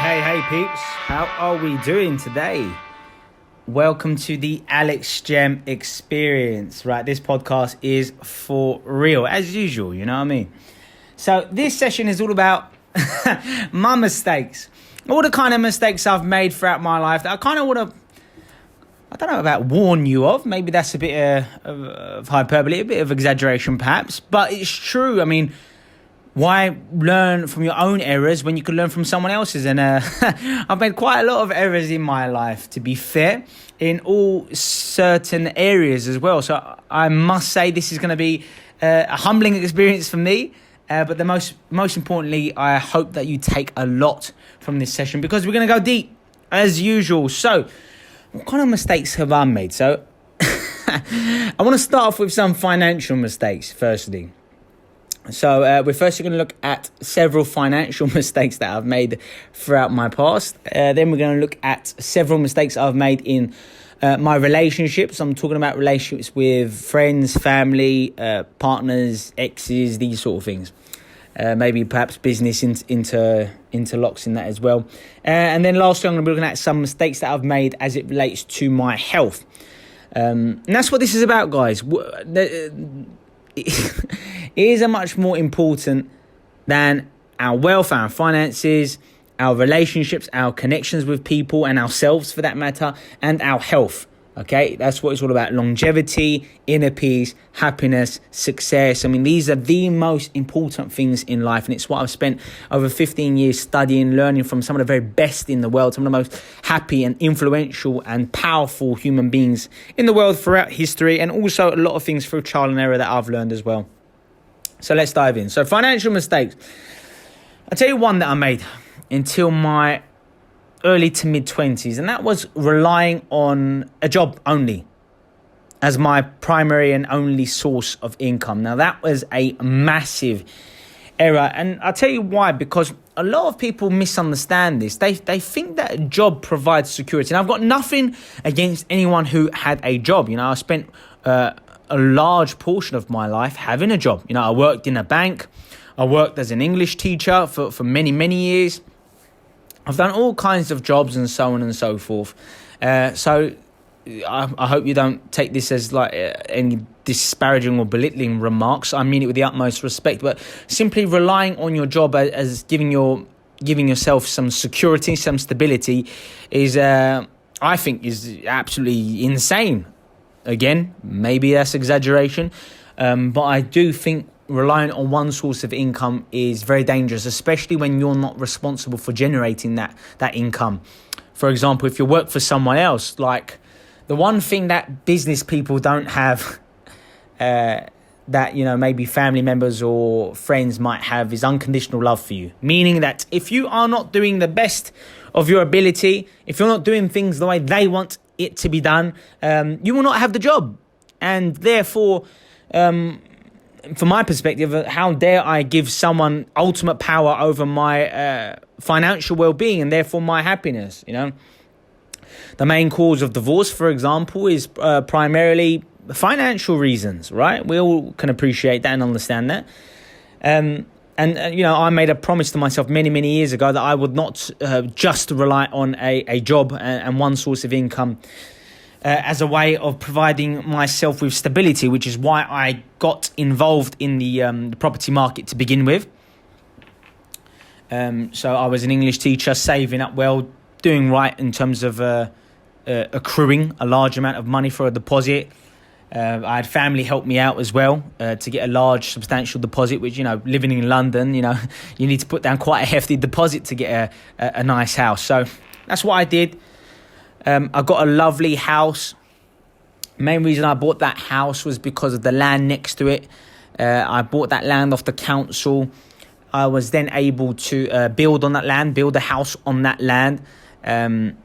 Hey peeps, how are we doing today? Welcome to the Alex Gem Experience. Right, this podcast is for real, as usual, you know what I mean? So this session is all about my mistakes. All the kind of mistakes I've made throughout my life that I kind of want to, I don't know about warn you of. Maybe that's a bit of hyperbole, a bit of exaggeration perhaps, but it's true. I mean, why learn from your own errors when you can learn from someone else's? And I've made quite a lot of errors in my life, to be fair, in all certain areas as well. So I must say this is going to be a humbling experience for me. But the most importantly, I hope that you take a lot from this session because we're going to go deep as usual. So what kind of mistakes have I made? So I want to start off with some financial mistakes firstly. So we're first going to look at several financial mistakes that I've made throughout my past. Then we're going to look at several mistakes I've made in my relationships. I'm talking about relationships with friends, family, partners, exes, these sort of things. Maybe perhaps business interlocks in that as well. And then lastly, I'm going to be looking at some mistakes that I've made as it relates to my health. And that's what this is about, guys. It is a much more important than our wealth, our finances, our relationships, our connections with people and ourselves for that matter, and our health. Okay, that's what it's all about. Longevity, inner peace, happiness, success. I mean, these are the most important things in life. And it's what I've spent over 15 years studying, learning from some of the very best in the world, some of the most happy and influential and powerful human beings in the world throughout history. And also a lot of things through trial and error that I've learned as well. So let's dive in. So financial mistakes. I'll tell you one that I made until my early to mid 20s, and that was relying on a job only as my primary and only source of income. Now that was a massive error, and I'll tell you why, because a lot of people misunderstand this. They think that a job provides security, and I've got nothing against anyone who had a job. You know, I spent a large portion of my life having a job. You know, I worked in a bank, I worked as an English teacher for many years. I've done all kinds of jobs and so on and so forth. So I hope you don't take this as like any disparaging or belittling remarks. I mean it with the utmost respect. But simply relying on your job as giving yourself some security, some stability is, I think, is absolutely insane. Again, maybe that's exaggeration. But I do think relying on one source of income is very dangerous, especially when you're not responsible for generating that income. For example, if you work for someone else, like the one thing that business people don't have that, you know, maybe family members or friends might have is unconditional love for you. Meaning that if you are not doing the best of your ability, if you're not doing things the way they want it to be done, you will not have the job. And therefore, from my perspective, how dare I give someone ultimate power over my financial well-being and therefore my happiness, you know? The main cause of divorce, for example, is primarily financial reasons, right? We all can appreciate that and understand that. And you know, I made a promise to myself many years ago that I would not just rely on a job and one source of income as a way of providing myself with stability, which is why I got involved in the property market to begin with. So I was an English teacher, saving up well, doing right in terms of accruing a large amount of money for a deposit. I had family help me out as well to get a large, substantial deposit, which, you know, living in London, you know, you need to put down quite a hefty deposit to get a nice house. So that's what I did. I got a lovely house. Main reason I bought that house was because of the land next to it. I bought that land off the council. I was then able to build on that land, build a house on that land. And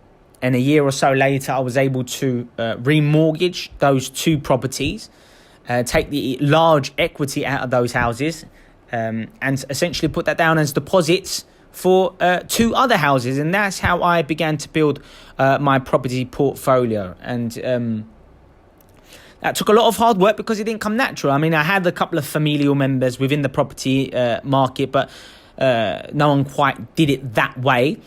a year or so later, I was able to remortgage those two properties, take the large equity out of those houses, and essentially put that down as deposits for two other houses. And that's how I began to build my property portfolio. And that took a lot of hard work because it didn't come natural. I mean, I had a couple of familial members within the property market, but no one quite did it that way.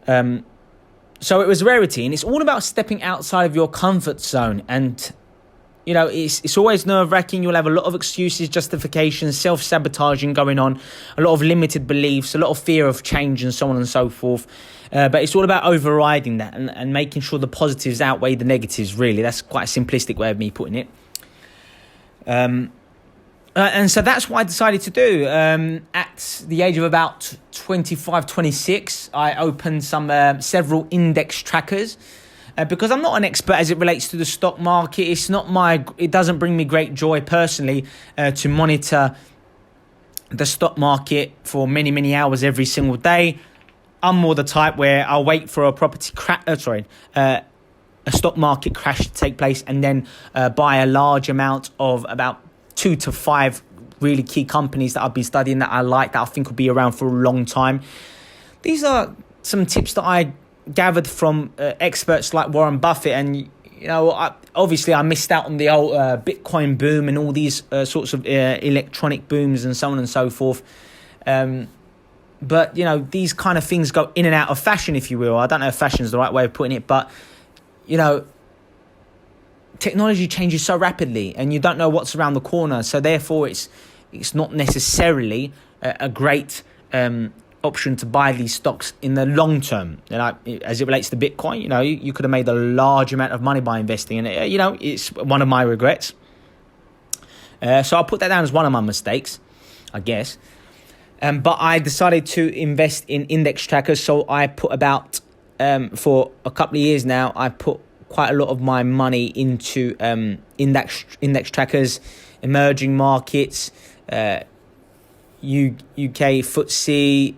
So it was a rarity, and it's all about stepping outside of your comfort zone. And, you know, it's always nerve-wracking. You'll have a lot of excuses, justifications, self-sabotaging going on, a lot of limited beliefs, a lot of fear of change, and so on and so forth. But it's all about overriding that and making sure the positives outweigh the negatives, really. That's quite a simplistic way of me putting it. And so that's what I decided to do. At the age of about 25, 26, I opened several index trackers. Because I'm not an expert as it relates to the stock market. It doesn't bring me great joy personally to monitor the stock market for many, many hours every single day. I'm more the type where I'll wait for a stock market crash to take place, and then buy a large amount of about 2 to 5 really key companies that I've been studying, that I like, that I think will be around for a long time. These are some tips that I gathered from experts like Warren Buffett. And, you know, I missed out on the old Bitcoin boom and all these sorts of electronic booms and so on and so forth. But, you know, these kind of things go in and out of fashion, if you will. I don't know if fashion is the right way of putting it, but, you know, technology changes so rapidly and you don't know what's around the corner. So therefore, it's not necessarily a great option to buy these stocks in the long term. And as it relates to Bitcoin, you know, you could have made a large amount of money by investing in it. You know, it's one of my regrets. So I'll put that down as one of my mistakes, I guess. But I decided to invest in index trackers. So I put about, for a couple of years now, I put quite a lot of my money into index trackers, emerging markets, UK FTSE,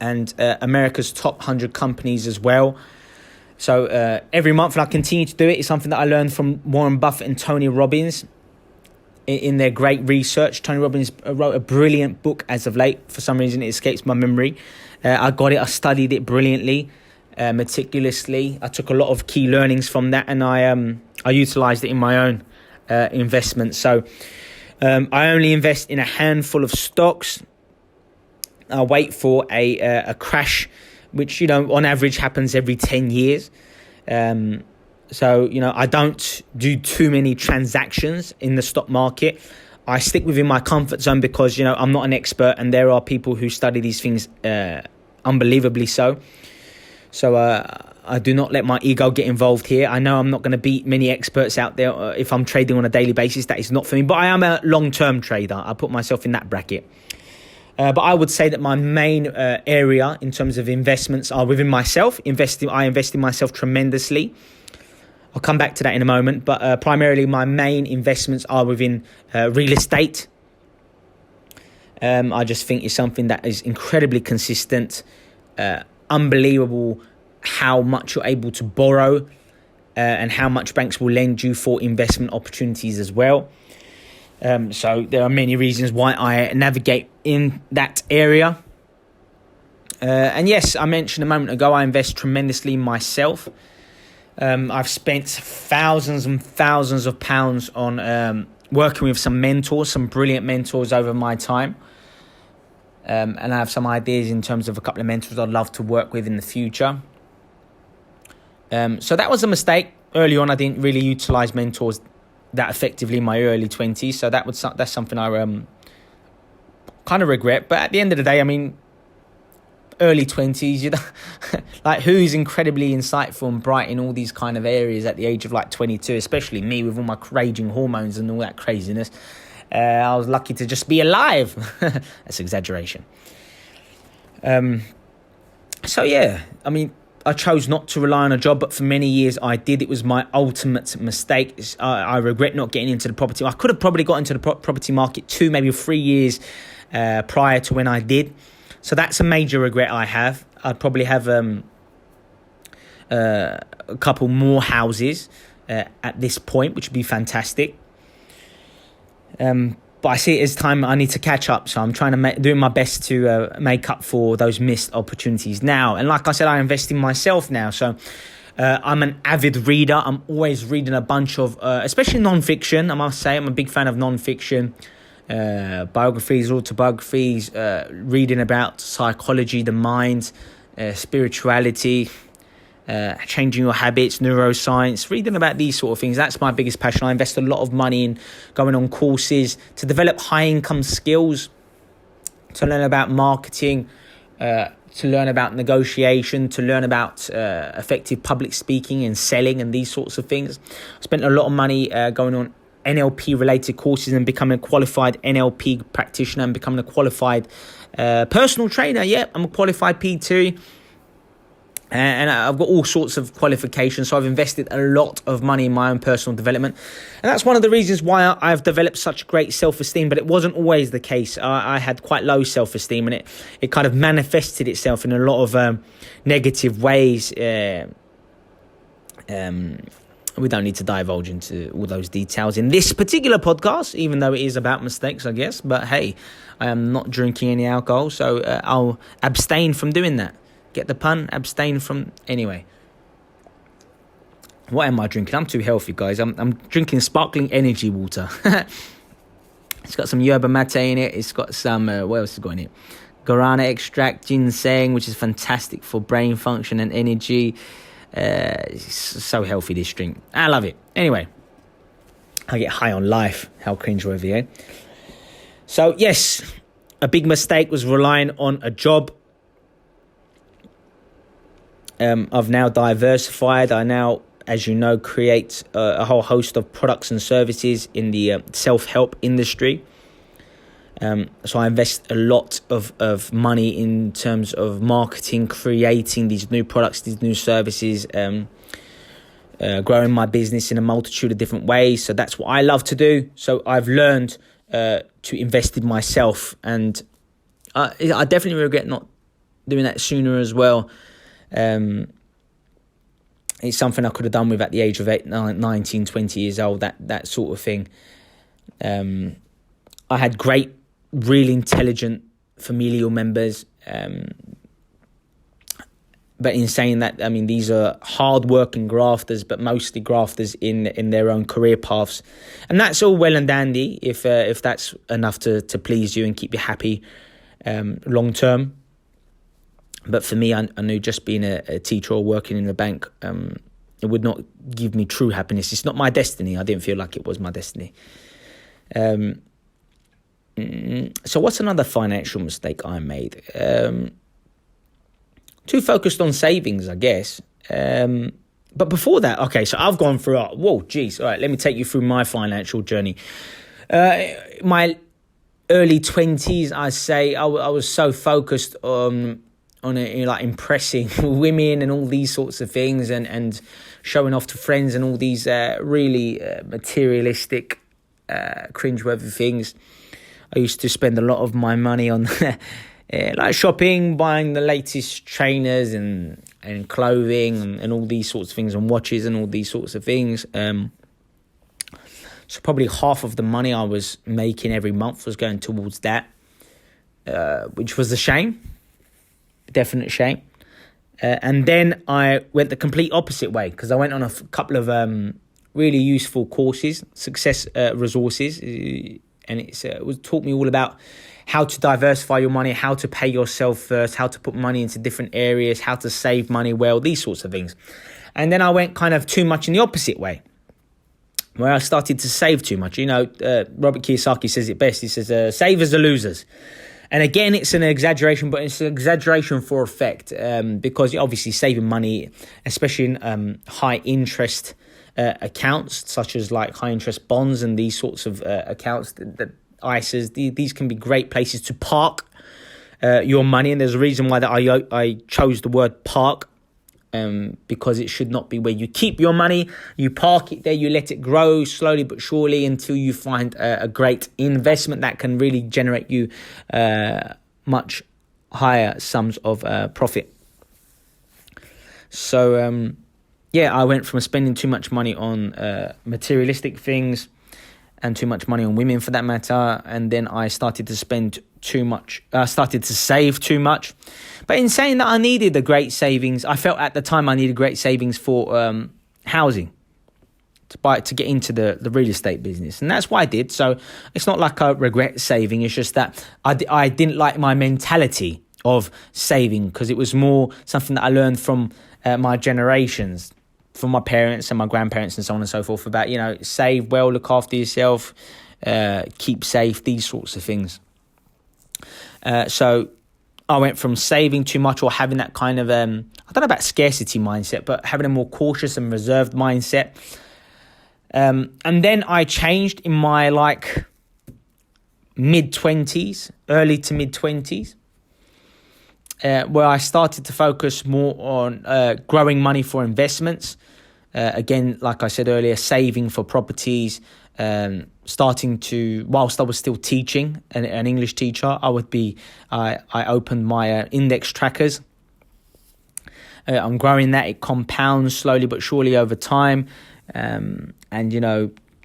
and America's top 100 companies as well. So every month, and I continue to do it. It's something that I learned from Warren Buffett and Tony Robbins in their great research. Tony Robbins wrote a brilliant book as of late. For some reason, it escapes my memory. I got it. I studied it brilliantly, meticulously. I took a lot of key learnings from that, and I utilized it in my own investments. So I only invest in a handful of stocks. I wait for a crash, which, you know, on average happens every 10 years. So, you know, I don't do too many transactions in the stock market. I stick within my comfort zone because, you know, I'm not an expert, and there are people who study these things unbelievably so. So I do not let my ego get involved here. I know I'm not going to beat many experts out there if I'm trading on a daily basis. That is not for me. But I am a long-term trader. I put myself in that bracket. But I would say that my main area in terms of investments are within myself. I invest in myself tremendously. I'll come back to that in a moment. But primarily my main investments are within real estate. I just think it's something that is incredibly consistent, unbelievable how much you're able to borrow and how much banks will lend you for investment opportunities as well. So there are many reasons why I navigate in that area. And yes, I mentioned a moment ago, I invest tremendously myself. I've spent thousands and thousands of pounds on working with some mentors, some brilliant mentors over my time. And I have some ideas in terms of a couple of mentors I'd love to work with in the future. So that was a mistake. Early on, I didn't really utilize mentors that effectively in my early 20s. So that's something I kind of regret. But at the end of the day, I mean, early 20s, you know, like who's incredibly insightful and bright in all these kind of areas at the age of like 22, especially me with all my raging hormones and all that craziness. I was lucky to just be alive. That's exaggeration. So yeah, I mean, I chose not to rely on a job, but for many years I did. It was my ultimate mistake. I regret not getting into the property. I could have probably got into the property market 2, maybe 3 years prior to when I did. So that's a major regret I have. I'd probably have a couple more houses at this point, which would be fantastic. But I see it as time I need to catch up. So I'm trying to doing my best to make up for those missed opportunities now. And like I said, I invest in myself now. So I'm an avid reader. I'm always reading a bunch of, especially non-fiction. I must say, I'm a big fan of non-fiction. Biographies, autobiographies, reading about psychology, the mind, spirituality, changing your habits, neuroscience, reading about these sort of things. That's my biggest passion. I invest a lot of money in going on courses to develop high income skills, to learn about marketing, to learn about negotiation, to learn about effective public speaking and selling and these sorts of things. I spent a lot of money going on NLP related courses and becoming a qualified NLP practitioner and becoming a qualified personal trainer. Yeah, I'm a qualified P2. And I've got all sorts of qualifications. So I've invested a lot of money in my own personal development. And that's one of the reasons why I've developed such great self-esteem. But it wasn't always the case. I had quite low self-esteem, and it kind of manifested itself in a lot of negative ways. We don't need to divulge into all those details in this particular podcast, even though it is about mistakes, I guess. But hey, I am not drinking any alcohol, so I'll abstain from doing that. Get the pun? Abstain from... Anyway. What am I drinking? I'm too healthy, guys. I'm drinking sparkling energy water. It's got some yerba mate in it. It's got some... what else has got in it? Guarana extract, ginseng, which is fantastic for brain function and energy. It's so healthy, this drink. I love it. Anyway. I get high on life. How cringeworthy, eh? So, yes. A big mistake was relying on a job. I've now diversified. I now, as you know, create a whole host of products and services in the self-help industry. So I invest a lot of money in terms of marketing, creating these new products, these new services, growing my business in a multitude of different ways. So that's what I love to do. So I've learned to invest in myself. And I definitely regret not doing that sooner as well. It's something I could have done with at the age of 19, 20 years old, that sort of thing. I had great, really intelligent familial members. But in saying that, I mean, these are hard-working grafters, but mostly grafters in their own career paths. And that's all well and dandy if that's enough to please you and keep you happy long-term. But for me, I knew just being a teacher or working in the bank, it would not give me true happiness. It's not my destiny. I didn't feel like it was my destiny. So what's another financial mistake I made? Too focused on savings, I guess. But before that, okay, so I've gone through, all right, let me take you through my financial journey. My early 20s, I say, I was so focused on like impressing women and all these sorts of things and showing off to friends and all these really materialistic, cringeworthy things. I used to spend a lot of my money on like shopping, buying the latest trainers and clothing and all these sorts of things, and watches and all these sorts of things. So probably half of the money I was making every month was going towards that, which was a shame. Definite shame. And then I went the complete opposite way, because I went on a couple of really useful courses, success resources, and it taught me all about how to diversify your money, how to pay yourself first, how to put money into different areas, how to save money well, these sorts of things. And then I went kind of too much in the opposite way, where I started to save too much. You know, Robert Kiyosaki says it best. He says, savers are losers. And again, it's an exaggeration, but it's an exaggeration for effect, because you're obviously saving money, especially in high interest accounts, such as like high interest bonds and these sorts of accounts, that ISAs. These can be great places to park your money. And there's a reason why that I chose the word park, because it should not be where you keep your money. You park it there, you let it grow slowly but surely until you find a great investment that can really generate you much higher sums of profit. So, I went from spending too much money on materialistic things and too much money on women for that matter. And then I started to spend too much. I started to save too much. But in saying that, I needed a great savings. I felt at the time I needed great savings for housing, to get into the real estate business. And that's what I did. So it's not like I regret saving. It's just that I didn't like my mentality of saving, because it was more something that I learned from my generations, from my parents and my grandparents and so on and so forth, about, save well, look after yourself, keep safe, these sorts of things. So I went from saving too much, or having that kind of, I don't know about scarcity mindset, but having a more cautious and reserved mindset. And then I changed in my mid-20s, early to mid-20s, where I started to focus more on growing money for investments. Again, like I said earlier, saving for properties, starting to, whilst I was still teaching, an English teacher, I opened my index trackers. I'm growing that. It compounds slowly but surely over time. And,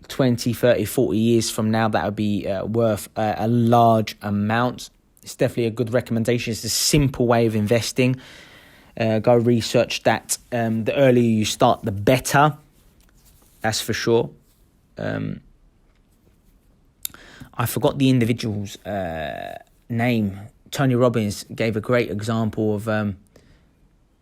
20, 30, 40 years from now, that would be worth a large amount. It's definitely a good recommendation. It's a simple way of investing. Go research that. The earlier you start, the better. That's for sure. I forgot the individual's name. Tony Robbins gave a great example of...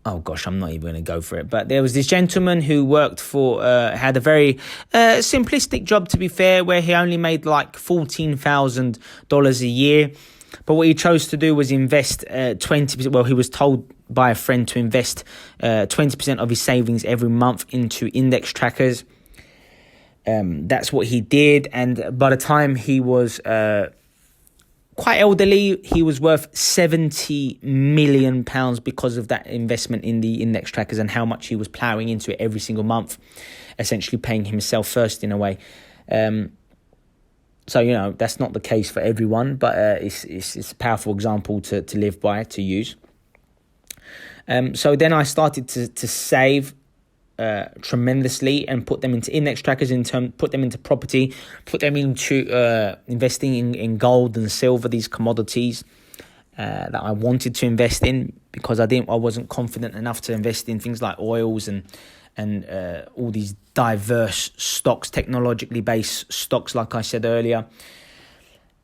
oh gosh, I'm not even going to go for it. But there was this gentleman who worked for, had a very simplistic job, to be fair, where he only made $14,000 a year. But what he chose to do was invest 20%. Well, he was told by a friend to invest 20% of his savings every month into index trackers. That's what he did. And by the time he was quite elderly, he was worth £70 million because of that investment in the index trackers and how much he was ploughing into it every single month, essentially paying himself first in a way. So, that's not the case for everyone, but it's a powerful example to live by, to use. So then I started to save tremendously and put them into index trackers, put them into property, put them into investing in gold and silver, these commodities that I wanted to invest in, because I wasn't confident enough to invest in things like oils and all these diverse stocks, technologically based stocks, like I said earlier.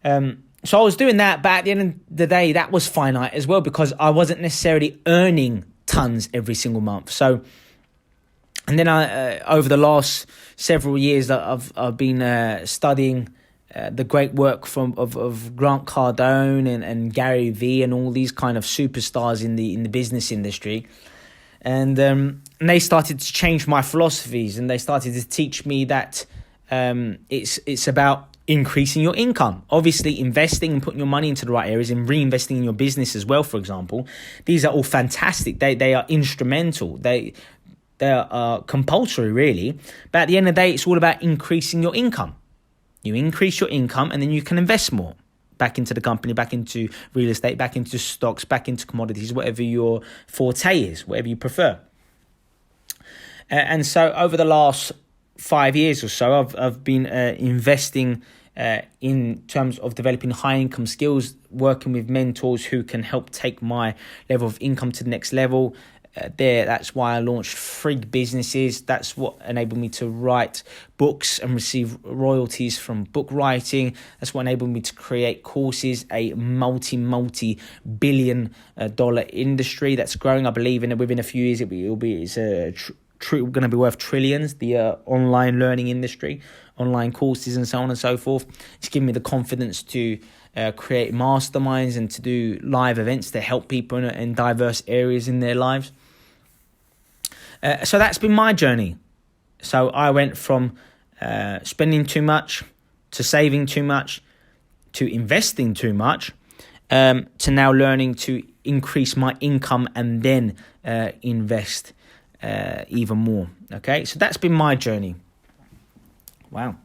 So I was doing that, but at the end of the day, that was finite as well, because I wasn't necessarily earning tons every single month. So, and then I, over the last several years, I've been studying the great work of Grant Cardone and Gary Vee and all these kind of superstars in the business industry. And they started to change my philosophies, and they started to teach me that it's about increasing your income. Obviously, investing and putting your money into the right areas and reinvesting in your business as well, for example. These are all fantastic. They are instrumental. They are compulsory, really. But at the end of the day, it's all about increasing your income. You increase your income, and then you can invest more back into the company, back into real estate, back into stocks, back into commodities, whatever your forte is, whatever you prefer. And so over the last 5 years or so, I've been investing in terms of developing high income skills, working with mentors who can help take my level of income to the next level. That's why I launched Frig Businesses. That's what enabled me to write books and receive royalties from book writing. That's what enabled me to create courses, a multi-billion dollar industry that's growing. I believe within a few years it's going to be worth trillions. The online learning industry, online courses and so on and so forth. It's given me the confidence to create masterminds and to do live events to help people in diverse areas in their lives. So that's been my journey. So I went from spending too much to saving too much to investing too much to now learning to increase my income and then invest even more. Okay, so that's been my journey. Wow.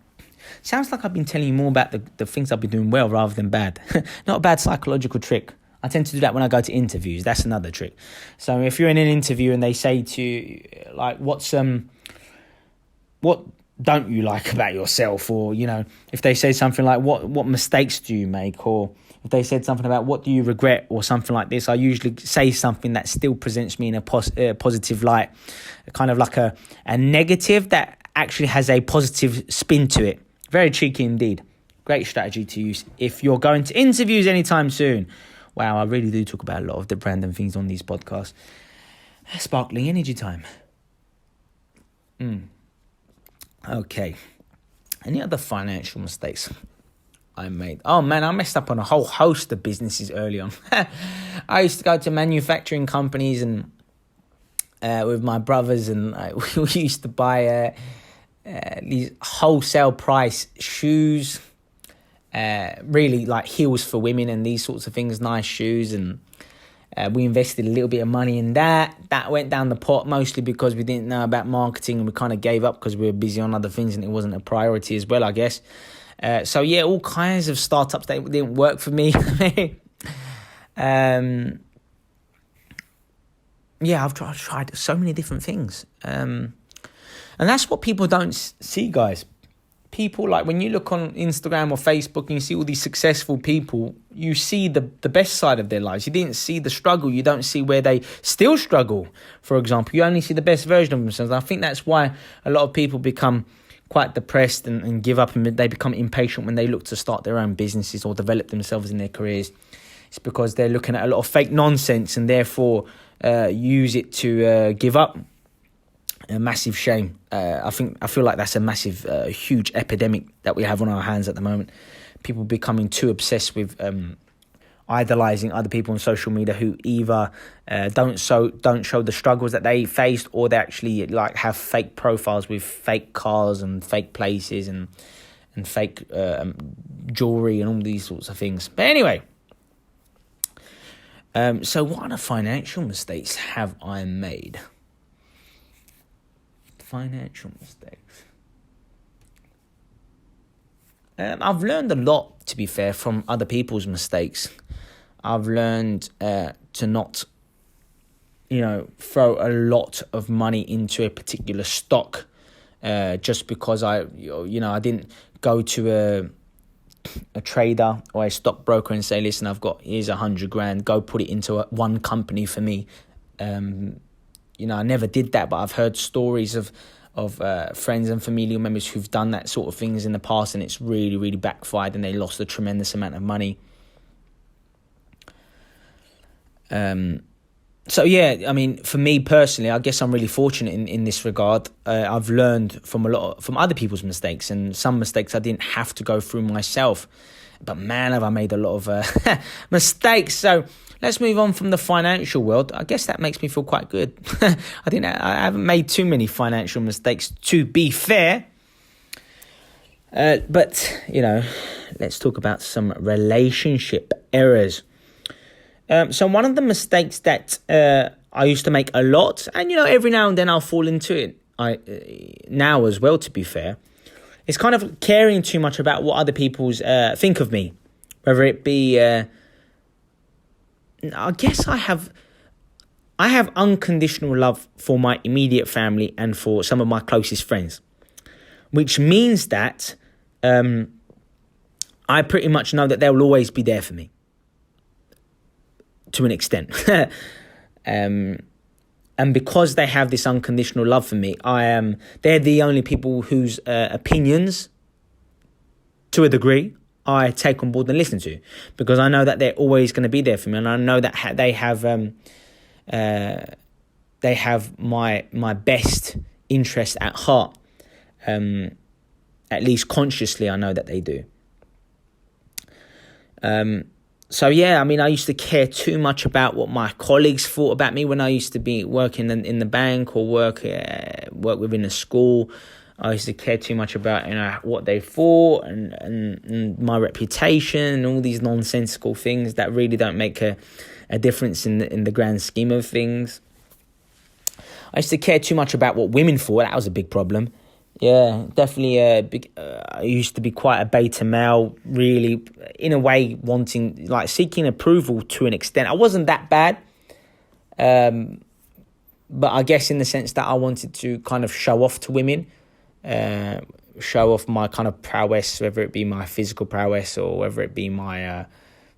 Sounds like I've been telling you more about the things I've been doing well rather than bad. Not a bad psychological trick. I tend to do that when I go to interviews. That's another trick. So if you're in an interview and they say to you, like, what don't you like about yourself? Or, if they say something like, what mistakes do you make? Or if they said something about what do you regret or something like this, I usually say something that still presents me in a positive light, kind of like a negative that actually has a positive spin to it. Very cheeky indeed. Great strategy to use if you're going to interviews anytime soon. Wow, I really do talk about a lot of the random things on these podcasts. Sparkling energy time. Okay. Any other financial mistakes I made? Oh man, I messed up on a whole host of businesses early on. I used to go to manufacturing companies and with my brothers, and we used to buy these wholesale price shoes, really like heels for women and these sorts of things, nice shoes, and we invested a little bit of money in that. That went down the pot mostly because we didn't know about marketing and we kind of gave up because we were busy on other things and it wasn't a priority as well, I guess. So yeah, all kinds of startups that didn't work for me. Yeah, I've tried so many different things. And that's what people don't see, guys. People, like when you look on Instagram or Facebook and you see all these successful people, you see the best side of their lives. You didn't see the struggle. You don't see where they still struggle, for example. You only see the best version of themselves. I think that's why a lot of people become quite depressed and give up, and they become impatient when they look to start their own businesses or develop themselves in their careers. It's because they're looking at a lot of fake nonsense and therefore use it to give up. A massive shame. I feel like that's a massive, huge epidemic that we have on our hands at the moment. People becoming too obsessed with idolizing other people on social media who either don't show the struggles that they faced, or they actually like have fake profiles with fake cars and fake places and fake jewelry and all these sorts of things. But anyway, so what other financial mistakes have I made? Financial mistakes. I've learned a lot, to be fair, from other people's mistakes. I've learned to not, throw a lot of money into a particular stock just because I didn't go to a trader or a stockbroker and say, listen, here's $100,000, go put it into one company for me. I never did that, but I've heard stories of friends and familial members who've done that sort of things in the past, and it's really, really backfired, and they lost a tremendous amount of money. So yeah, I mean, for me personally, I guess I'm really fortunate in this regard. I've learned from other people's mistakes, and some mistakes I didn't have to go through myself. But man, have I made a lot of mistakes. So let's move on from the financial world. I guess that makes me feel quite good. I haven't made too many financial mistakes, to be fair. But, let's talk about some relationship errors. So one of the mistakes that I used to make a lot, and, every now and then I'll fall into it now as well, to be fair, is kind of caring too much about what other people's think of me. Whether it be... I guess I have unconditional love for my immediate family and for some of my closest friends, which means that I pretty much know that they'll always be there for me to an extent. And because they have this unconditional love for me, they're the only people whose opinions, to a degree, I take on board and listen to, because I know that they're always going to be there for me, and I know that they have my best interest at heart. At least consciously, I know that they do. So yeah, I mean, I used to care too much about what my colleagues thought about me when I used to be working in the bank or work within a school. I used to care too much about what they thought and my reputation and all these nonsensical things that really don't make a difference in the grand scheme of things. I used to care too much about what women thought. That was a big problem. Yeah, definitely I used to be quite a beta male, really, in a way, seeking approval to an extent. I wasn't that bad, but I guess in the sense that I wanted to kind of show off to women. Show off my kind of prowess, whether it be my physical prowess or whether it be my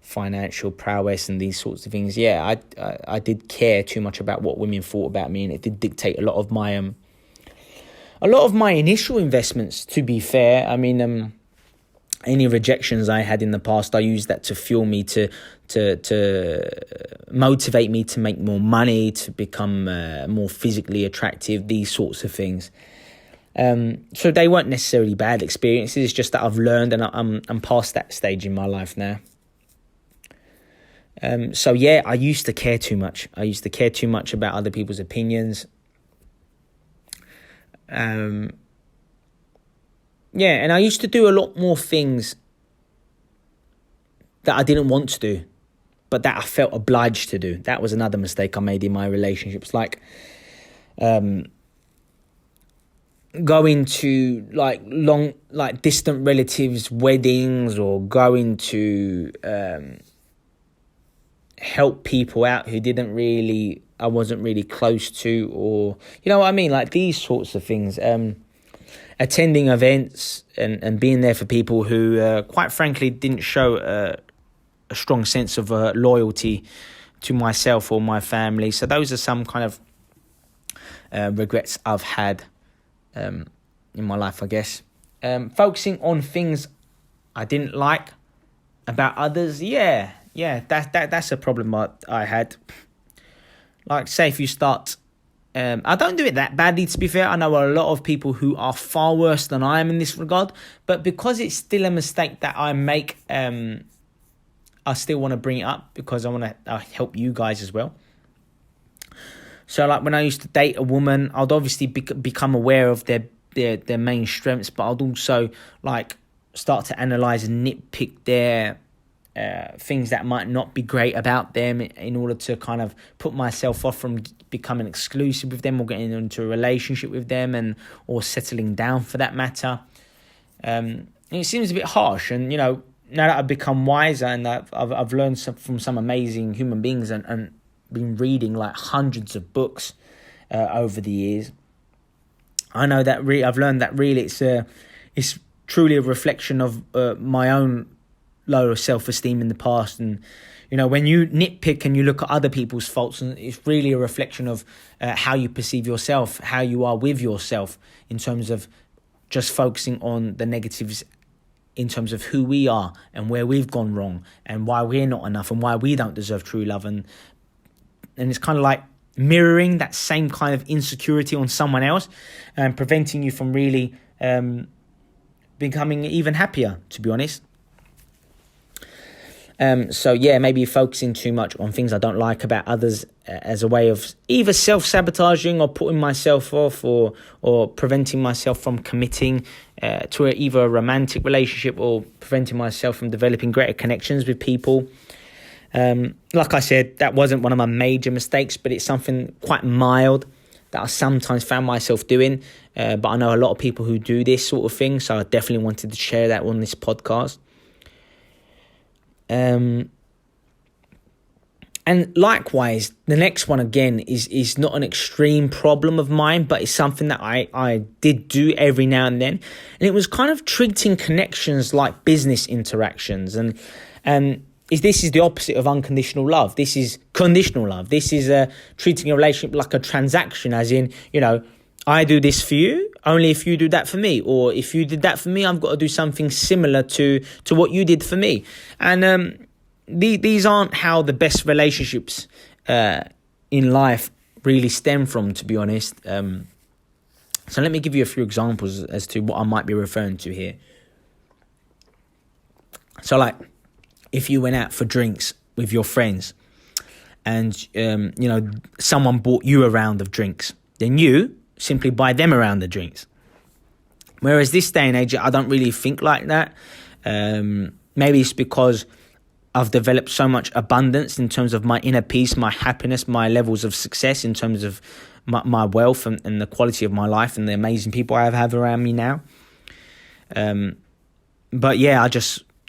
financial prowess and these sorts of things. Yeah, I did care too much about what women thought about me, and it did dictate a lot of my initial investments, to be fair. I mean, any rejections I had in the past, I used that to fuel me, to motivate me to make more money, to become more physically attractive, these sorts of things. So they weren't necessarily bad experiences. It's just that I've learned, and I'm past that stage in my life now. So yeah, I used to care too much. I used to care too much about other people's opinions. Yeah, and I used to do a lot more things that I didn't want to do, but that I felt obliged to do. That was another mistake I made in my relationships. Like, going to distant relatives' weddings, or going to help people out who I wasn't really close to, or you know what I mean, like these sorts of things. Attending events and being there for people who, quite frankly, didn't show a strong sense of loyalty to myself or my family. So those are some kind of regrets I've had in my life, I guess. Focusing on things I didn't like about others, yeah, that's a problem I had. Like, say if you start... I don't do it that badly, to be fair. I know a lot of people who are far worse than I am in this regard. But because it's still a mistake that I make, I still want to bring it up because I want to help you guys as well. So, like, when I used to date a woman, I'd obviously become aware of their main strengths, but I'd also, like, start to analyse and nitpick their things that might not be great about them, in order to kind of put myself off from becoming exclusive with them, or getting into a relationship with them, or settling down for that matter. And it seems a bit harsh, and you know, now that I've become wiser and I've learned from some amazing human beings, and been reading like hundreds of books over the years, I know that I've learned that really it's truly a reflection of my own low self-esteem in the past. And you know, when you nitpick and you look at other people's faults, and it's really a reflection of how you perceive yourself, how you are with yourself, in terms of just focusing on the negatives, in terms of who we are and where we've gone wrong and why we're not enough and why we don't deserve true love. And it's kind of like mirroring that same kind of insecurity on someone else, and preventing you from really becoming even happier, to be honest. So yeah, maybe focusing too much on things I don't like about others as a way of either self-sabotaging or putting myself off, or preventing myself from committing to either a romantic relationship, or preventing myself from developing greater connections with people. Like I said, that wasn't one of my major mistakes, but it's something quite mild that I sometimes found myself doing. But I know a lot of people who do this sort of thing, so I definitely wanted to share that on this podcast. And likewise, the next one again is not an extreme problem of mine, but it's something that I did do every now and then. And it was kind of treating connections like business interactions. And this is the opposite of unconditional love. This is conditional love. This is treating a relationship like a transaction, as in, you know, I do this for you only if you do that for me, or if you did that for me, I've got to do something similar to what you did for me. And these aren't how the best relationships in life really stem from, to be honest. So let me give you a few examples as to what I might be referring to here. So, like, if you went out for drinks with your friends, and you know, someone bought you a round of drinks, then you simply buy them a round of drinks. Whereas this day and age, I don't really think like that. Maybe it's because I've developed so much abundance in terms of my inner peace, my happiness, my levels of success, in terms of my wealth and the quality of my life and the amazing people I have around me now. But yeah,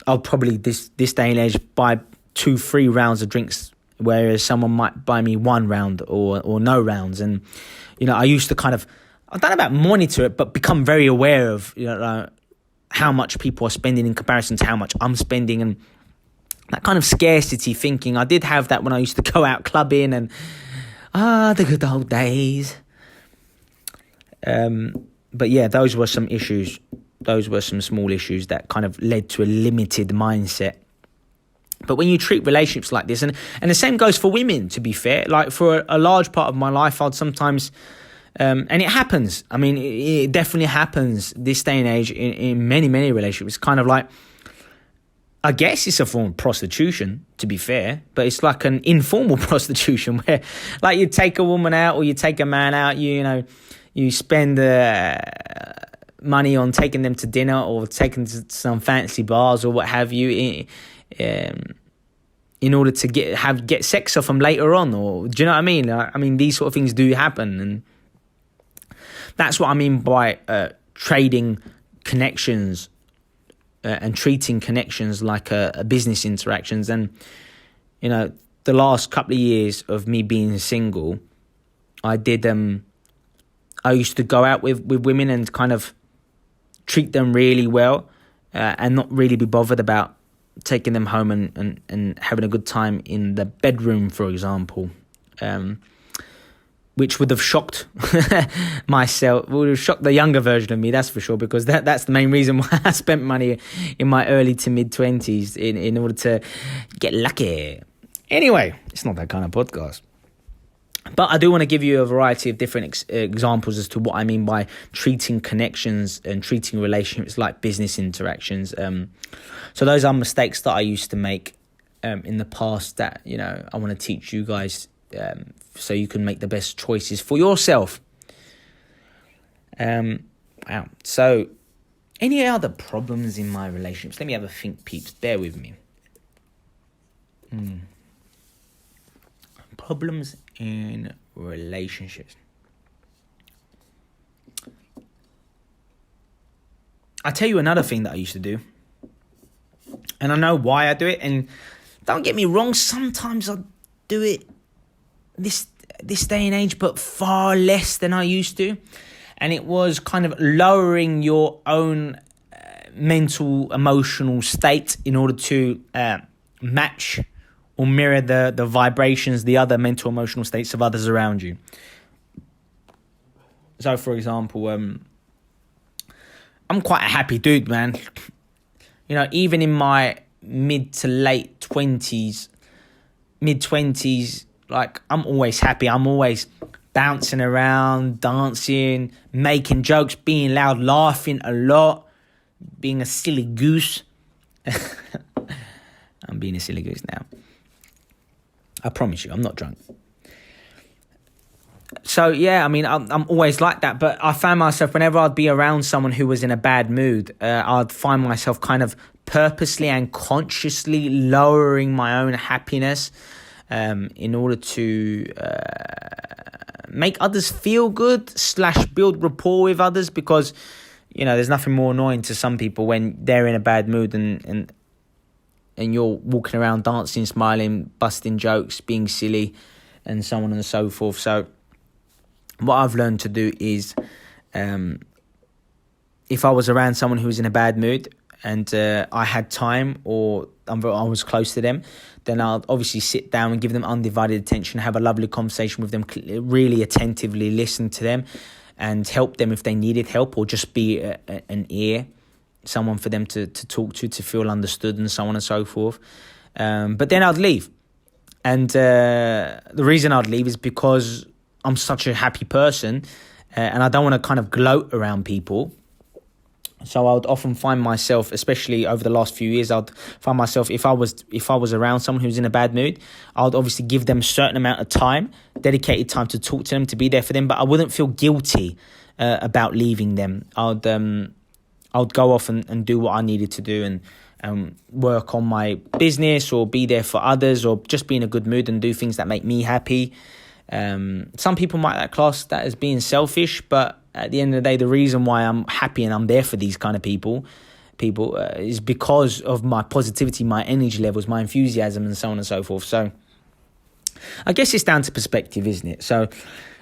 I'll probably this day and age buy 2-3 rounds of drinks, whereas someone might buy me 1 round or no rounds. And you know, I used to kind of, I don't know about monitor it, but become very aware of, you know, how much people are spending in comparison to how much I'm spending, and that kind of scarcity thinking. I did have that when I used to go out clubbing, and the good old days. But yeah, those were some issues those were some small issues that kind of led to a limited mindset. But when you treat relationships like this, and the same goes for women, to be fair, like for a large part of my life, I'd sometimes, and it happens. I mean, it definitely happens this day and age in many, many relationships. It's kind of like, I guess it's a form of prostitution, to be fair, but it's like an informal prostitution where, like, you take a woman out or you take a man out, you spend money on taking them to dinner or taking to some fancy bars or what have you, in order to get sex off them later on, or do you know what I mean? I mean, these sort of things do happen, and that's what I mean by trading connections. And treating connections like a business interactions. And, the last couple of years of me being single, I used to go out with women and kind of treat them really well, and not really be bothered about taking them home and having a good time in the bedroom, for example. Which would have shocked myself, would have shocked the younger version of me, that's for sure, because that's the main reason why I spent money in my early to mid-20s, in order to get lucky. Anyway, it's not that kind of podcast. But I do want to give you a variety of different examples as to what I mean by treating connections and treating relationships like business interactions. So those are mistakes that I used to make in the past that, I want to teach you guys, so you can make the best choices for yourself. Wow. So, any other problems in my relationships? Let me have a think, peeps. Bear with me. Problems in relationships. I'll tell you another thing that I used to do. And I know why I do it. And don't get me wrong, sometimes I do it this day and age, but far less than I used to. And it was kind of lowering your own mental, emotional state in order to match or mirror the vibrations, the other mental, emotional states of others around you. So, for example, I'm quite a happy dude, man. Even in my mid to late 20s, mid-20s, like, I'm always happy. I'm always bouncing around, dancing, making jokes, being loud, laughing a lot, being a silly goose. I'm being a silly goose now. I promise you, I'm not drunk. So, yeah, I mean, I'm always like that. But I found myself, whenever I'd be around someone who was in a bad mood, I'd find myself kind of purposely and consciously lowering my own happiness, in order to make others feel good / build rapport with others, because, there's nothing more annoying to some people when they're in a bad mood and you're walking around dancing, smiling, busting jokes, being silly, and so on and so forth. So what I've learned to do is, if I was around someone who was in a bad mood and I had time or I was close to them, then I'll obviously sit down and give them undivided attention, have a lovely conversation with them, really attentively listen to them and help them if they needed help, or just be an ear, someone for them to talk to feel understood, and so on and so forth. But then I'd leave. And the reason I'd leave is because I'm such a happy person, and I don't want to kind of gloat around people. So I would often find myself, especially over the last few years, I'd find myself, if I was around someone who's in a bad mood, I would obviously give them a certain amount of time, dedicated time to talk to them, to be there for them, but I wouldn't feel guilty about leaving them. I would go off and do what I needed to do, and work on my business, or be there for others, or just be in a good mood and do things that make me happy. Some people might class that as being selfish, but at the end of the day, the reason why I'm happy and I'm there for these kind of people is because of my positivity, my energy levels, my enthusiasm, and so on and so forth. So I guess it's down to perspective, isn't it? So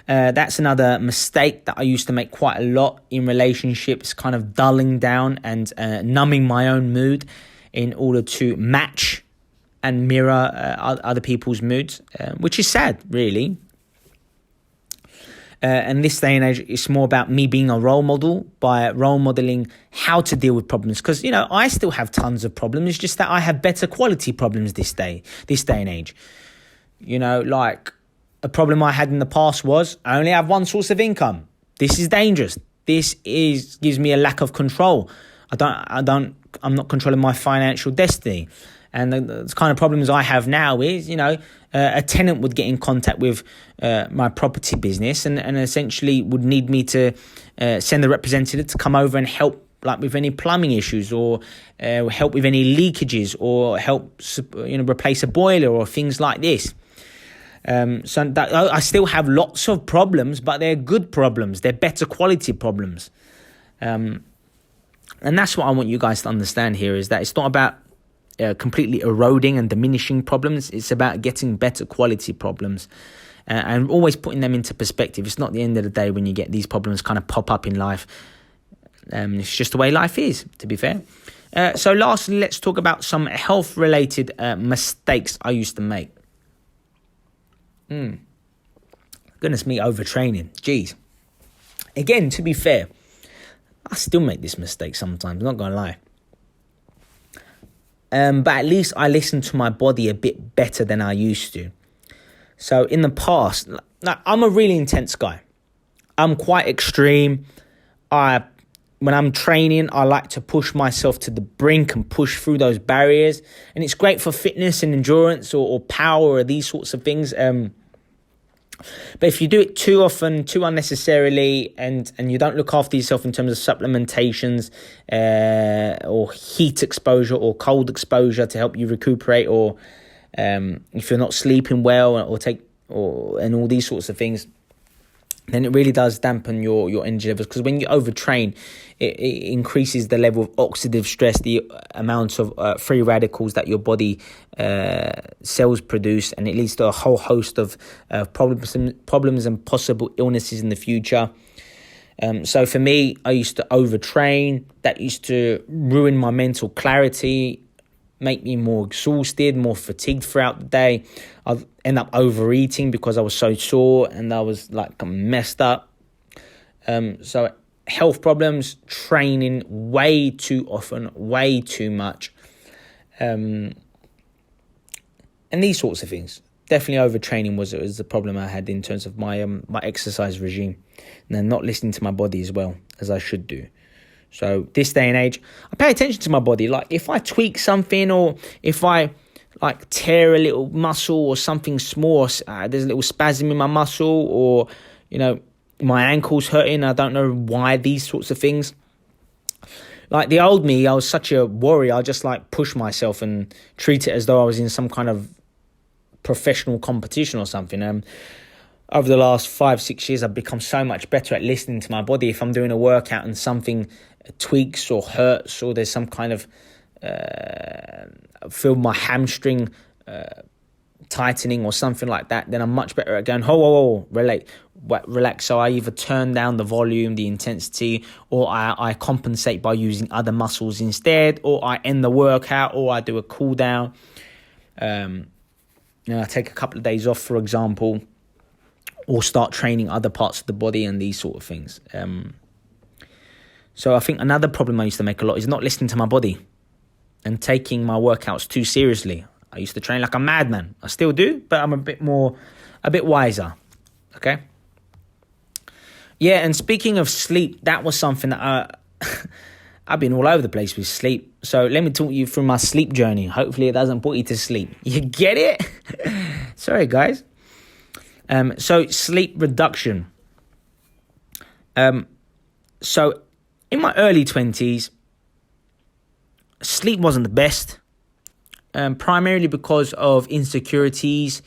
that's another mistake that I used to make quite a lot in relationships, kind of dulling down and numbing my own mood in order to match and mirror other people's moods, which is sad, really. And this day and age, it's more about me being a role model by role modeling how to deal with problems. Because, I still have tons of problems. It's just that I have better quality problems this day and age. Like a problem I had in the past was I only have one source of income. This is dangerous. Gives me a lack of control. I'm not controlling my financial destiny. And the kind of problems I have now is, a tenant would get in contact with my property business and essentially would need me to send a representative to come over and help, like with any plumbing issues or help with any leakages or help, replace a boiler or things like this. So that I still have lots of problems, but they're good problems. They're better quality problems. And that's what I want you guys to understand here, is that it's not about completely eroding and diminishing problems. It's about getting better quality problems and always putting them into perspective. It's not the end of the day when you get these problems kind of pop up in life. It's just the way life is, to be fair. So lastly, let's talk about some health-related mistakes I used to make. Goodness me, overtraining. Jeez. Again, to be fair, I still make this mistake sometimes, not gonna lie. But at least I listen to my body a bit better than I used to. So in the past, I'm a really intense guy. I'm quite extreme. When I'm training, I like to push myself to the brink and push through those barriers. And it's great for fitness and endurance or power or these sorts of things. But if you do it too often, too unnecessarily, and you don't look after yourself in terms of supplementations or heat exposure or cold exposure to help you recuperate, or if you're not sleeping well and all these sorts of things, then it really does dampen your energy levels. Because when you overtrain, it increases the level of oxidative stress, the amount of free radicals that your body cells produce, and it leads to a whole host of problems and possible illnesses in the future. So for me, I used to overtrain. That used to ruin my mental clarity, make me more exhausted, more fatigued throughout the day. I'd end up overeating because I was so sore and I was like messed up. So health problems, training way too often, way too much. And these sorts of things. Definitely overtraining was the problem I had in terms of my exercise regime. And then not listening to my body as well as I should do. So this day and age, I pay attention to my body. Like if I tweak something, or if I like tear a little muscle or something small, there's a little spasm in my muscle, or my ankle's hurting, I don't know why, these sorts of things. Like the old me, I was such a warrior. I just like push myself and treat it as though I was in some kind of professional competition or something. Over the last 5-6 years, I've become so much better at listening to my body. If I'm doing a workout and something tweaks or hurts, or there's some kind of feel my hamstring tightening or something like that, then I'm much better at going, relax. So I either turn down the volume, the intensity, or I compensate by using other muscles instead, or I end the workout, or I do a cool down. I take a couple of days off, for example, or start training other parts of the body and these sort of things. So I think another problem I used to make a lot is not listening to my body and taking my workouts too seriously. I used to train like a madman. I still do, but I'm a bit wiser. Okay? Yeah, and speaking of sleep, that was something that I've been all over the place with sleep. So let me talk you through my sleep journey. Hopefully it doesn't put you to sleep. You get it? Sorry, guys. So sleep reduction. So in my early 20s, sleep wasn't the best, primarily because of insecurities,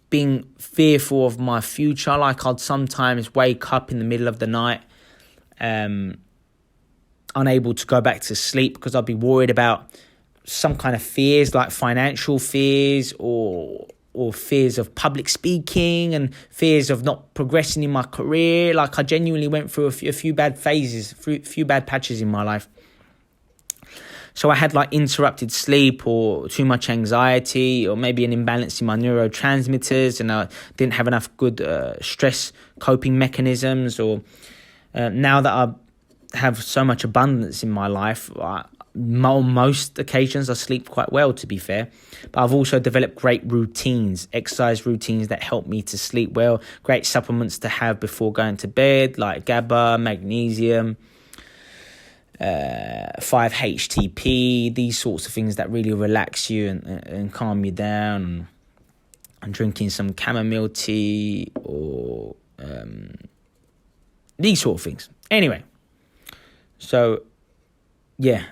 being fearful of my future. Like I'd sometimes wake up in the middle of the night, unable to go back to sleep because I'd be worried about some kind of fears, like financial fears or fears of public speaking and fears of not progressing in my career. Like I genuinely went through a few bad phases, a few bad patches in my life. So I had like interrupted sleep or too much anxiety or maybe an imbalance in my neurotransmitters, and I didn't have enough good stress coping mechanisms. Or now that I have so much abundance in my life, on most occasions I sleep quite well, to be fair. But I've also developed great routines, exercise routines that help me to sleep well, great supplements to have before going to bed, like GABA, magnesium, 5-HTP, these sorts of things that really relax you and calm you down. And drinking some chamomile tea or these sort of things. Anyway, so yeah,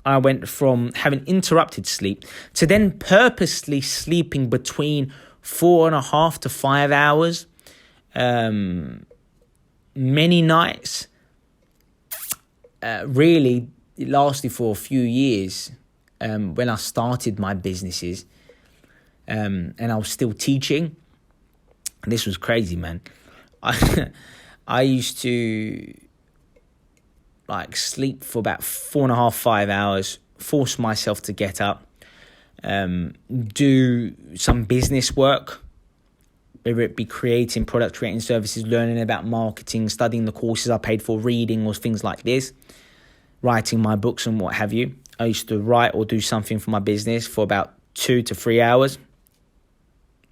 I went from having interrupted sleep to then purposely sleeping between 4.5 to 5 hours. Many nights. Really, it lasted for a few years when I started my businesses, and I was still teaching. And this was crazy, man. I used to like sleep for about 4.5, 5 hours, force myself to get up, do some business work, whether it be creating products, creating services, learning about marketing, studying the courses I paid for, reading or things like this, writing my books and what have you. I used to write or do something for my business for about 2 to 3 hours.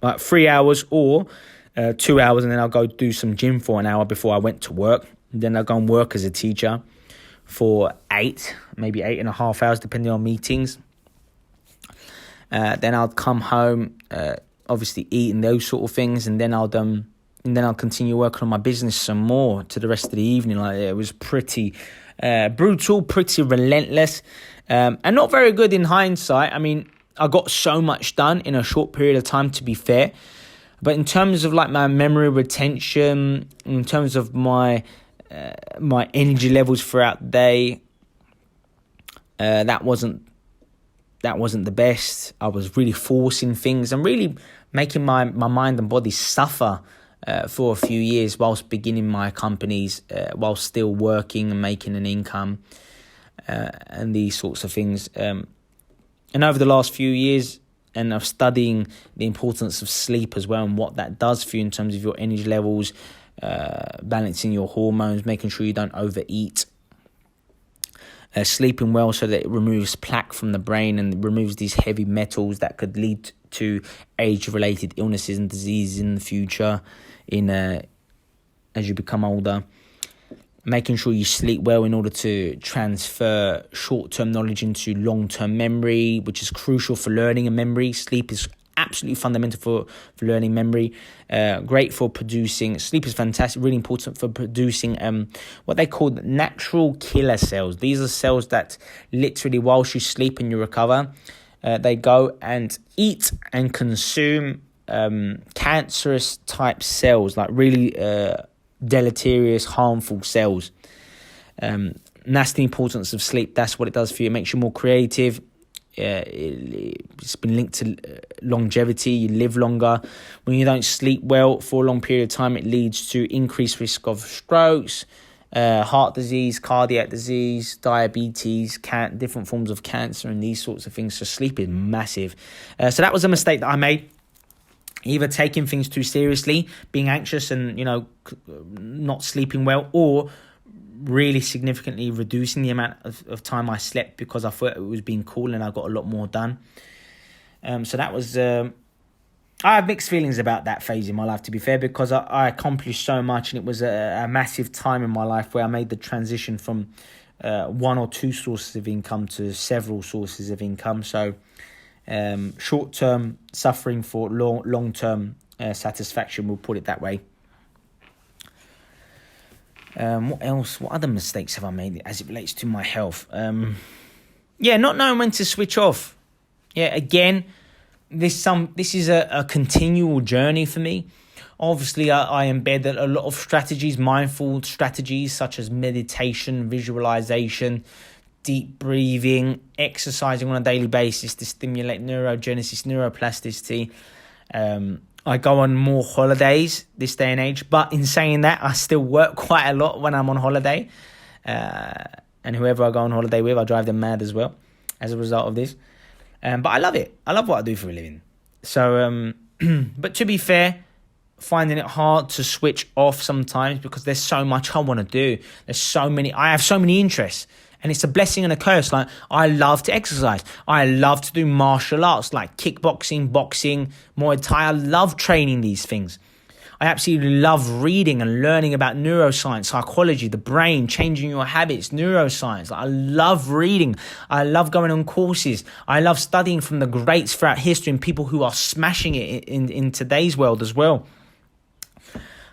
Like 3 hours or 2 hours, and then I'll go do some gym for an hour before I went to work. Then I'll go and work as a teacher for 8, maybe 8.5 hours, depending on meetings. Then I'll come home, obviously eat and those sort of things, and then I'll continue working on my business some more to the rest of the evening. Like, it was pretty brutal, pretty relentless, and not very good in hindsight. I mean, I got so much done in a short period of time, to be fair. But in terms of like my memory retention, in terms of my energy levels throughout the day, that wasn't the best. I was really forcing things and really making my mind and body suffer for a few years whilst beginning my companies, whilst still working and making an income, and these sorts of things. And over the last few years, and of studying the importance of sleep as well and what that does for you in terms of your energy levels, balancing your hormones, making sure you don't overeat, sleeping well so that it removes plaque from the brain and removes these heavy metals that could lead to age-related illnesses and diseases in the future as you become older. Making sure you sleep well in order to transfer short-term knowledge into long-term memory, which is crucial for learning and memory. Sleep is absolutely fundamental for learning memory. Great for producing. Sleep is fantastic, really important for producing what they call natural killer cells. These are cells that literally, whilst you sleep and you recover, they go and eat and consume cancerous type cells, like really deleterious, harmful cells. And that's the importance of sleep. That's what it does for you. It makes you more creative. It's been linked to longevity. You live longer. When you don't sleep well for a long period of time, it leads to increased risk of strokes, heart disease, cardiac disease, diabetes, different forms of cancer, and these sorts of things. So sleep is massive. So that was a mistake that I made. Either taking things too seriously, being anxious and, not sleeping well, or really significantly reducing the amount of time I slept because I thought it was being cool and I got a lot more done. So that was... I have mixed feelings about that phase in my life, to be fair, because I accomplished so much, and it was a massive time in my life where I made the transition from one or two sources of income to several sources of income. So... short-term suffering for long-term satisfaction, we'll put it that way. What else? What other mistakes have I made as it relates to my health? Not knowing when to switch off. Yeah, again, this is a continual journey for me. Obviously, I embed a lot of strategies, mindful strategies such as meditation, visualization, deep breathing, exercising on a daily basis to stimulate neurogenesis, neuroplasticity. I go on more holidays this day and age, but in saying that, I still work quite a lot when I'm on holiday. And whoever I go on holiday with, I drive them mad as well as a result of this. But I love it. I love what I do for a living. So, but to be fair, finding it hard to switch off sometimes because there's so much I want to do. I have so many interests. And it's a blessing and a curse. Like, I love to exercise. I love to do martial arts like kickboxing, boxing, Muay Thai. I love training these things. I absolutely love reading and learning about neuroscience, psychology, the brain, changing your habits, neuroscience. Like, I love reading. I love going on courses. I love studying from the greats throughout history and people who are smashing it in today's world as well.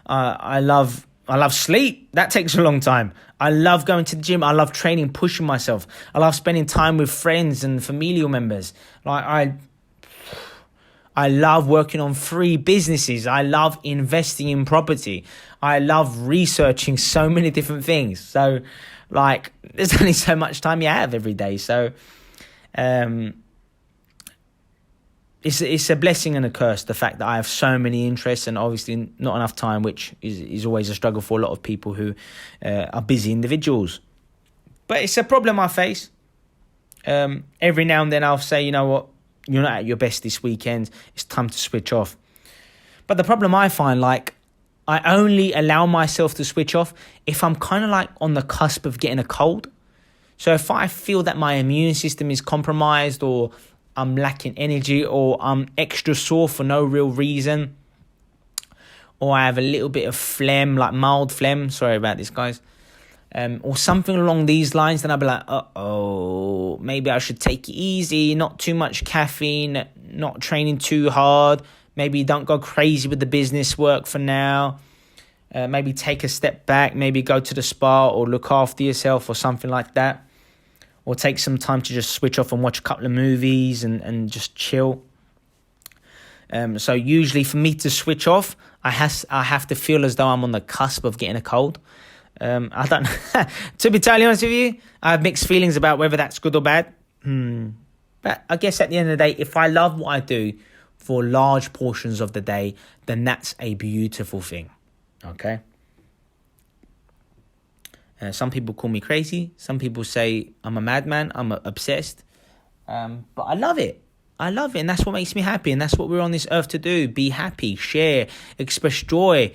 I love sleep. That takes a long time. I love going to the gym. I love training, pushing myself. I love spending time with friends and familial members. Like, I love working on free businesses. I love investing in property. I love researching so many different things. So, like, there's only so much time you have every day. So, it's a blessing and a curse, the fact that I have so many interests and obviously not enough time, which is always a struggle for a lot of people who are busy individuals. But it's a problem I face. Every now and then I'll say, you know what, you're not at your best this weekend. It's time to switch off. But the problem I find, like, I only allow myself to switch off if I'm kind of like on the cusp of getting a cold. So if I feel that my immune system is compromised, or I'm lacking energy, or I'm extra sore for no real reason, or I have a little bit of phlegm, like mild phlegm, sorry about this, guys, or something along these lines, then I'll be like, uh-oh, maybe I should take it easy, not too much caffeine, not training too hard, maybe don't go crazy with the business work for now, maybe take a step back, maybe go to the spa or look after yourself or something like that. Or take some time to just switch off and watch a couple of movies and just chill. So usually for me to switch off, I have to feel as though I'm on the cusp of getting a cold. I don't to be totally honest with you, I have mixed feelings about whether that's good or bad. But I guess at the end of the day, if I love what I do for large portions of the day, then that's a beautiful thing. Okay? Some people call me crazy. Some people say I'm a madman. I'm obsessed. But I love it. I love it. And that's what makes me happy. And that's what we're on this earth to do. Be happy, share, express joy,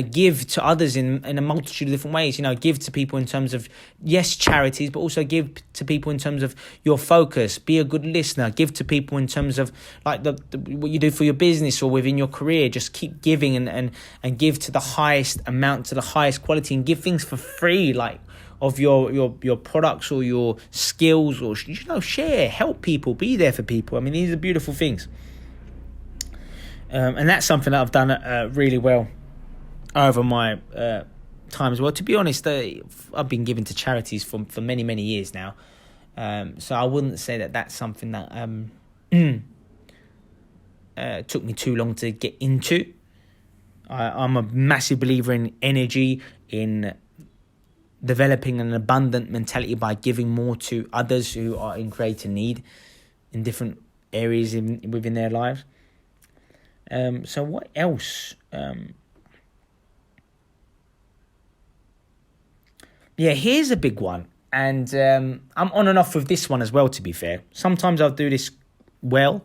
give to others in a multitude of different ways. You know, give to people in terms of, yes, charities, but also give to people in terms of your focus. Be a good listener. Give to people in terms of like what you do for your business or within your career. Just keep giving and give to the highest amount, to the highest quality, and give things for free, like of your products or your skills, or, you know, share, help people, be there for people. I mean, these are beautiful things. And that's something that I've done really well over my time as well. To be honest, I've been giving to charities for many, many years now. So I wouldn't say that that's something that took me too long to get into. I'm a massive believer in energy, in developing an abundant mentality by giving more to others who are in greater need in different areas within their lives. So what else? Here's a big one. And I'm on and off with this one as well, to be fair. Sometimes I'll do this well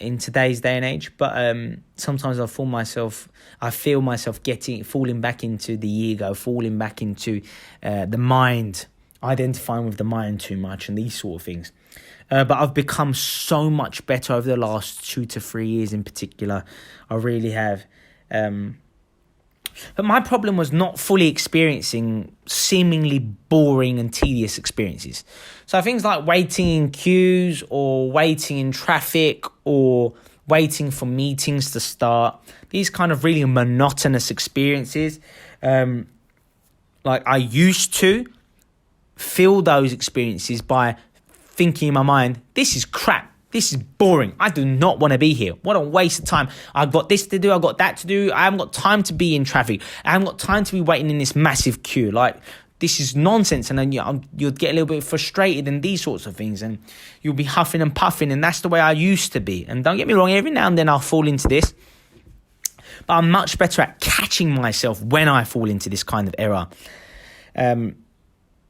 in today's day and age, but sometimes I feel myself falling back into the ego, falling back into the mind, identifying with the mind too much and these sort of things. But I've become so much better over the last 2 to 3 years in particular. I really have. But my problem was not fully experiencing seemingly boring and tedious experiences. So things like waiting in queues, or waiting in traffic, or waiting for meetings to start. These kind of really monotonous experiences. Like, I used to fill those experiences by thinking in my mind, this is crap. This is boring. I do not want to be here. What a waste of time. I've got this to do. I've got that to do. I haven't got time to be in traffic. I haven't got time to be waiting in this massive queue. Like, this is nonsense. And then you'll get a little bit frustrated and these sorts of things. And you'll be huffing and puffing. And that's the way I used to be. And don't get me wrong, every now and then I'll fall into this. But I'm much better at catching myself when I fall into this kind of error.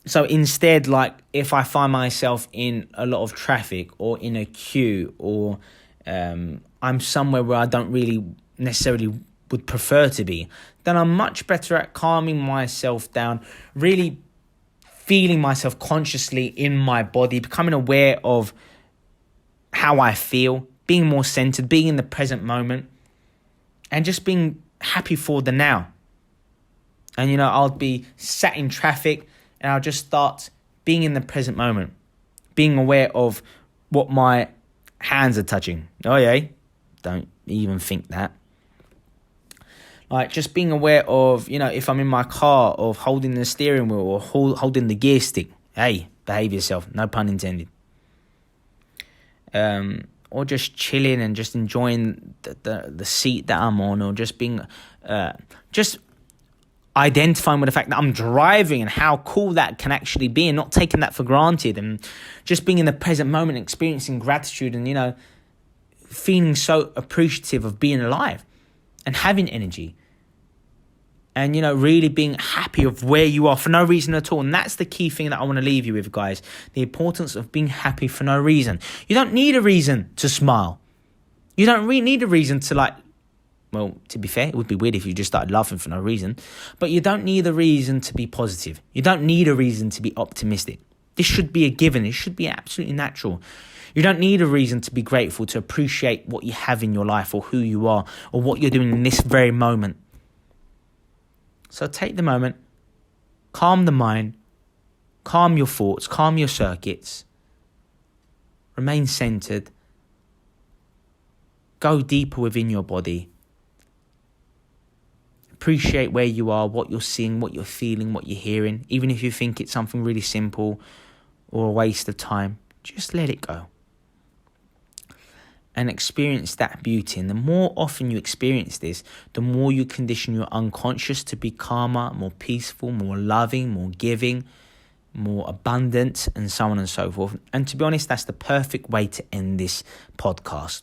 So instead, like if I find myself in a lot of traffic or in a queue, or I'm somewhere where I don't really necessarily would prefer to be, then I'm much better at calming myself down, really feeling myself consciously in my body, becoming aware of how I feel, being more centered, being in the present moment, and just being happy for the now. And, you know, I'll be sat in traffic and I'll just start being in the present moment, being aware of what my hands are touching. Oh, yeah, don't even think that. Like just being aware of, you know, if I'm in my car, of holding the steering wheel or holding the gear stick. Hey, behave yourself, no pun intended. Or just chilling and just enjoying the seat that I'm on, or just being, just identifying with the fact that I'm driving and how cool that can actually be, and not taking that for granted, and just being in the present moment, experiencing gratitude, and, you know, feeling so appreciative of being alive and having energy, and, you know, really being happy of where you are for no reason at all. And that's the key thing that I want to leave you with, guys. The importance of being happy for no reason. You don't need a reason to smile. You don't really need a reason to, like, well, to be fair, it would be weird if you just started laughing for no reason. But you don't need a reason to be positive. You don't need a reason to be optimistic. This should be a given. It should be absolutely natural. You don't need a reason to be grateful, to appreciate what you have in your life, or who you are, or what you're doing in this very moment. So take the moment, calm the mind, calm your thoughts, calm your circuits, remain centered, go deeper within your body. Appreciate where you are, what you're seeing, what you're feeling, what you're hearing. Even if you think it's something really simple or a waste of time, just let it go. And experience that beauty. And the more often you experience this, the more you condition your unconscious to be calmer, more peaceful, more loving, more giving, more abundant, and so on and so forth. And to be honest, that's the perfect way to end this podcast.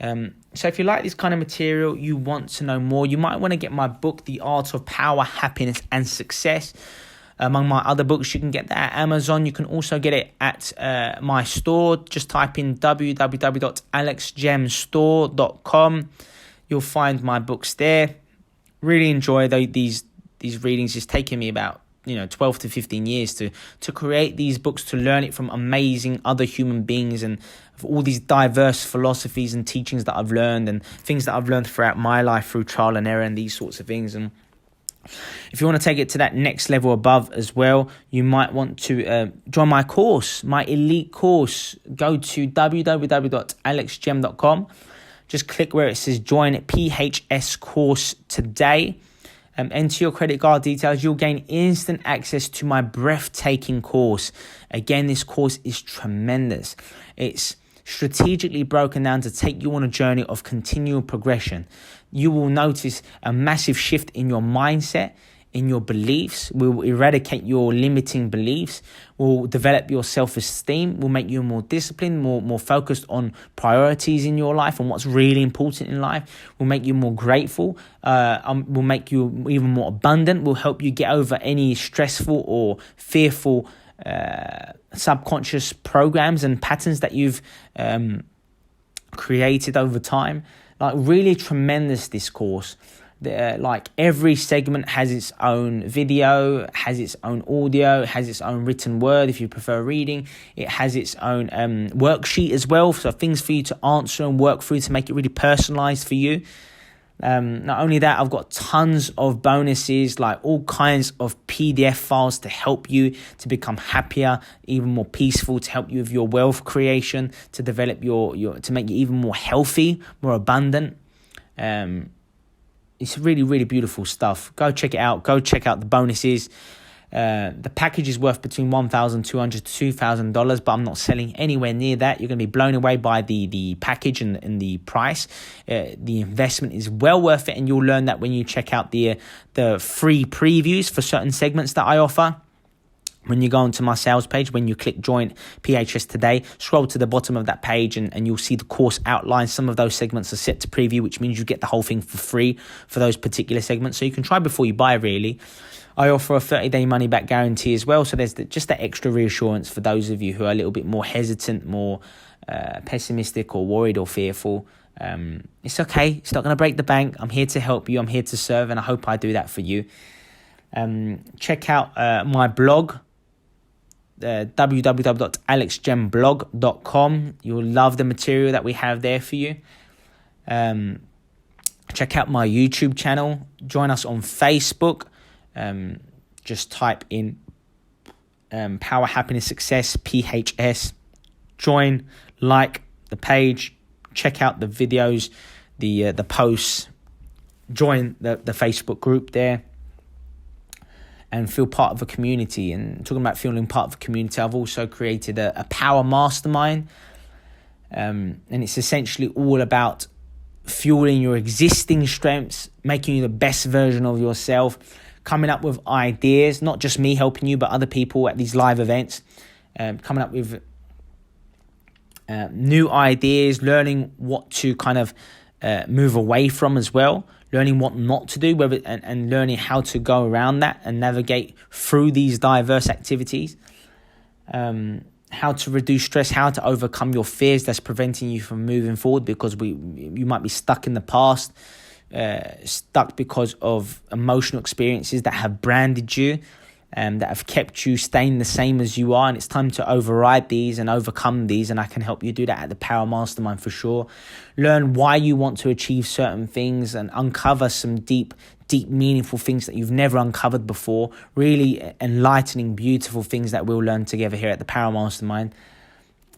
So if you like this kind of material, you want to know more, you might want to get my book, The Art of Power, Happiness and Success. Among my other books, you can get that at Amazon. You can also get it at my store. Just type in www.alexgemstore.com. You'll find my books there. Really enjoy these readings. It's taken me about 12 to 15 years to create these books, to learn it from amazing other human beings, and all these diverse philosophies and teachings that I've learned, and things that I've learned throughout my life through trial and error and these sorts of things. And if you want to take it to that next level above as well, you might want to join my course, my elite course. Go to www.alexgem.com. Just click where it says join PHS course today. Enter your credit card details. You'll gain instant access to my breathtaking course. Again, this course is tremendous. It's strategically broken down to take you on a journey of continual progression. You will notice a massive shift in your mindset, in your beliefs. We'll eradicate your limiting beliefs. We'll develop your self-esteem. We'll make you more disciplined, more focused on priorities in your life and what's really important in life. We'll make you more grateful. We'll make you even more abundant. We'll help you get over any stressful or fearful subconscious programs and patterns that you've created over time. Like, really tremendous, this course. Like, every segment has its own video, has its own audio, has its own written word if you prefer reading. It has its own worksheet as well, so things for you to answer and work through to make it really personalized for you. Not only that, I've got tons of bonuses, like all kinds of PDF files to help you to become happier, even more peaceful, to help you with your wealth creation, to develop your to make you even more healthy, more abundant. It's really, really beautiful stuff. Go check it out. Go check out the bonuses. The package is worth between $1,200 to $2,000, but I'm not selling anywhere near that. You're going to be blown away by the package and the price. The investment is well worth it, and you'll learn that when you check out the free previews for certain segments that I offer. When you go onto my sales page, when you click join PHS today, scroll to the bottom of that page and you'll see the course outline. Some of those segments are set to preview, which means you get the whole thing for free for those particular segments. So you can try before you buy, really. I offer a 30-day money-back guarantee as well. So there's just that extra reassurance for those of you who are a little bit more hesitant, more pessimistic or worried or fearful. It's okay. It's not going to break the bank. I'm here to help you. I'm here to serve, and I hope I do that for you. Check out my blog, www.alexgemblog.com. You'll love the material that we have there for you. Check out my YouTube channel. Join us on Facebook. Just type in Power Happiness Success PHS. Join, like the page, check out the videos, the posts. Join the Facebook group there. And feel part of a community. And talking about feeling part of a community, I've also created a power mastermind. And it's essentially all about fueling your existing strengths, making you the best version of yourself, coming up with ideas, not just me helping you, but other people at these live events, coming up with new ideas, learning what to kind of move away from as well. Learning what not to do, and learning how to go around that and navigate through these diverse activities. How to reduce stress, how to overcome your fears that's preventing you from moving forward, because you might be stuck in the past, stuck because of emotional experiences that have branded you, that have kept you staying the same as you are. And it's time to override these and overcome these. And I can help you do that at the Power Mastermind for sure. Learn why you want to achieve certain things and uncover some deep, meaningful things that you've never uncovered before. Really enlightening, beautiful things that we'll learn together here at the Power Mastermind.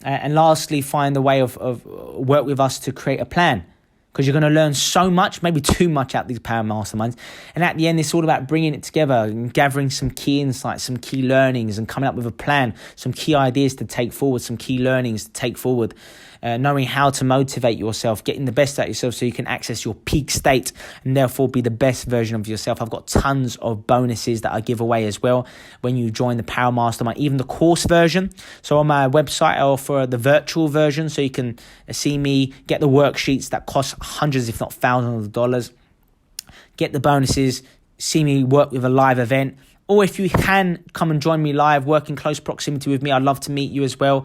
And lastly, find a way of work with us to create a plan. Because you're going to learn so much, maybe too much out of these Power Masterminds. And at the end, it's all about bringing it together and gathering some key insights, some key learnings, and coming up with a plan, some key ideas to take forward, some key learnings to take forward, knowing how to motivate yourself, getting the best out of yourself so you can access your peak state and therefore be the best version of yourself. I've got tons of bonuses that I give away as well when you join the Power Mastermind, even the course version. So on my website, I offer the virtual version so you can see me, get the worksheets that cost hundreds, if not thousands of dollars, get the bonuses, see me work with a live event. Or if you can come and join me live, work in close proximity with me, I'd love to meet you as well.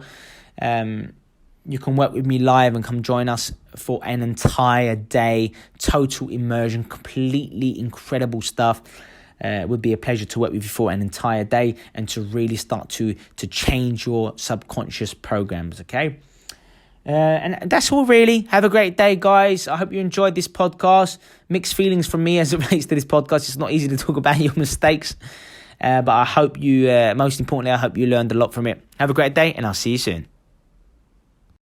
You can work with me live and come join us for an entire day, total immersion, completely incredible stuff. It would be a pleasure to work with you for an entire day and to really start to change your subconscious programs, okay? And that's all really. Have a great day, guys. I hope you enjoyed this podcast. Mixed feelings from me as it relates to this podcast. It's not easy to talk about your mistakes. But I hope you, most importantly, I hope you learned a lot from it. Have a great day and I'll see you soon.